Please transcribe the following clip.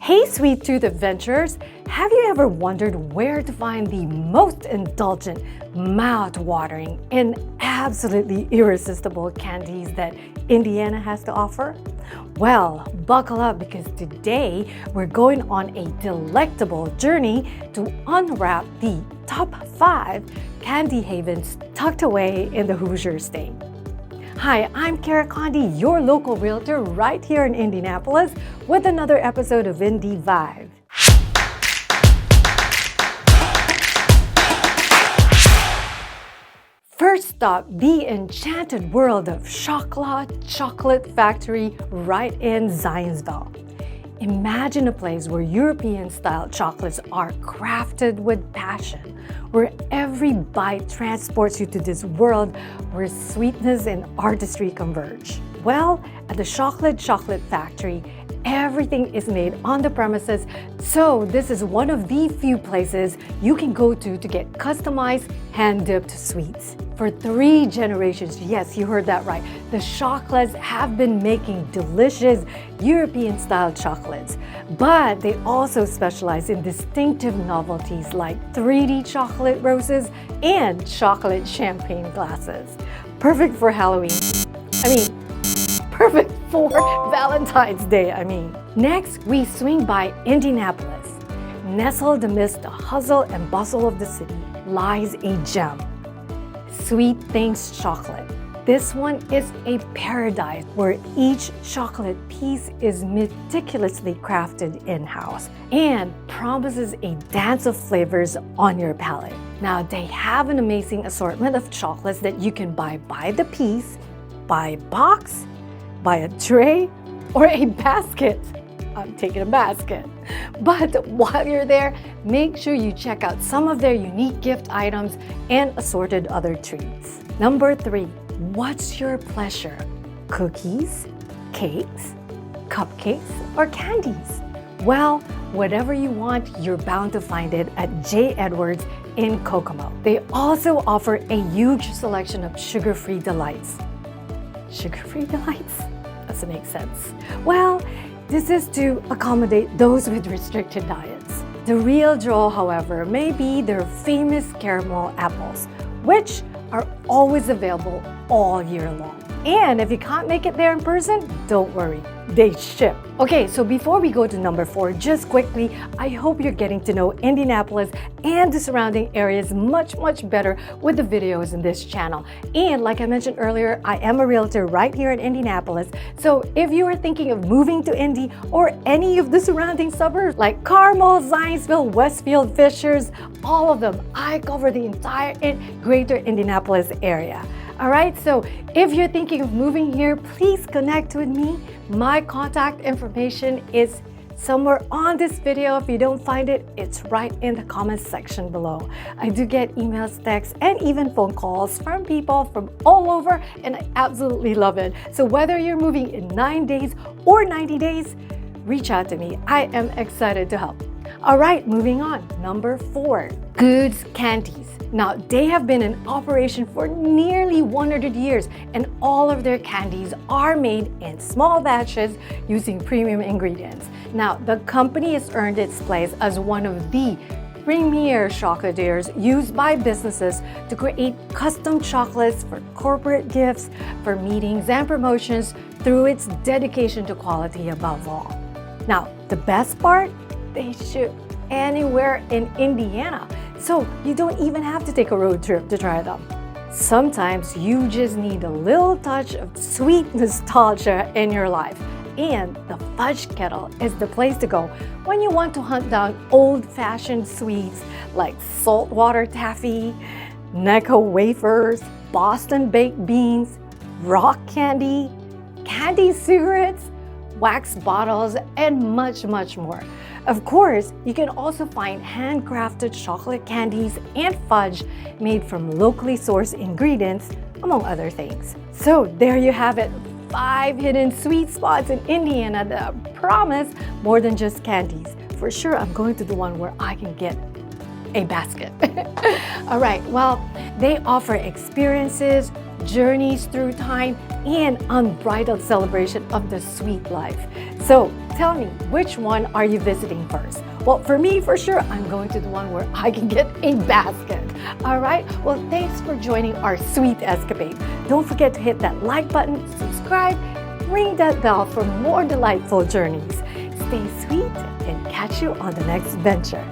Hey sweet tooth adventurers, have you ever wondered where to find the most indulgent, mouth-watering, and absolutely irresistible candies that Indiana has to offer? Well, buckle up because today we're going on a delectable journey to unwrap the top 5 candy havens tucked away in the Hoosier State. Hi, I'm Candies, your local realtor right here in Indianapolis with another episode of Indy Vibe. First stop, the enchanted world of Schakolad Chocolate Factory right in Zionsville. Imagine a place where European-style chocolates are crafted with passion, where every bite transports you to this world where sweetness and artistry converge. Well, at the Schakolad Chocolate Factory, everything is made on the premises, so this is one of the few places you can go to get customized, hand-dipped sweets. For 3 generations, yes, you heard that right, the Schakolads have been making delicious European-style chocolates, but they also specialize in distinctive novelties like 3D chocolate roses and chocolate champagne glasses. Perfect for Halloween. Perfect for Valentine's Day, Next, we swing by Indianapolis. Nestled amidst the hustle and bustle of the city lies a gem. Sweet Things Chocolate. This one is a paradise where each chocolate piece is meticulously crafted in-house and promises a dance of flavors on your palate. Now, they have an amazing assortment of chocolates that you can buy by the piece, by box, by a tray, or a basket. I'm taking a basket. But while you're there, make sure you check out some of their unique gift items and assorted other treats. Number 3, what's your pleasure? Cookies, cakes, cupcakes, or candies? Well, whatever you want, you're bound to find it at J. Edwards in Kokomo. They also offer a huge selection of sugar-free delights. Sugar-free delights? Doesn't make sense. Well, this is to accommodate those with restricted diets. The real draw, however, may be their famous caramel apples, which are always available all year long. And if you can't make it there in person, don't worry, they ship. Okay, so before we go to number 4, just quickly, I hope you're getting to know Indianapolis and the surrounding areas much better with the videos in this channel. And like I mentioned earlier, I am a realtor right here in Indianapolis. So if you are thinking of moving to Indy or any of the surrounding suburbs like Carmel, Zionsville, Westfield, Fishers, all of them, I cover the entire greater Indianapolis area. All right, so if you're thinking of moving here, please connect with me. My contact information is somewhere on this video. If you don't find it, it's right in the comments section below. I do get emails, texts, and even phone calls from people from all over, and I absolutely love it. So whether you're moving in 9 days or 90 days, reach out to me. I am excited to help. All right, moving on. Number 4, Goods Candies. Now, they have been in operation for nearly 100 years, and all of their candies are made in small batches using premium ingredients. Now, the company has earned its place as one of the premier chocolatiers used by businesses to create custom chocolates for corporate gifts, for meetings and promotions through its dedication to quality above all. Now, the best part? They ship anywhere in Indiana, so you don't even have to take a road trip to try them. Sometimes you just need a little touch of sweet nostalgia in your life, and the Fudge Kettle is the place to go when you want to hunt down old-fashioned sweets like saltwater taffy, Necco wafers, Boston baked beans, rock candy, candy cigarettes, wax bottles, and much more. Of course, you can also find handcrafted chocolate candies and fudge made from locally sourced ingredients, among other things. So there you have it, 5 hidden sweet spots in Indiana that promise more than just candies. For sure, I'm going to the one where I can get a basket. All right, well, they offer experiences, journeys through time, and unbridled celebration of the sweet life. So Tell me, which one are you visiting first? Well, for me, for sure, I'm going to the one where I can get a basket. All right? Well, thanks for joining our sweet escapade. Don't forget to hit that like button, subscribe, ring that bell for more delightful journeys. Stay sweet and catch you on the next venture.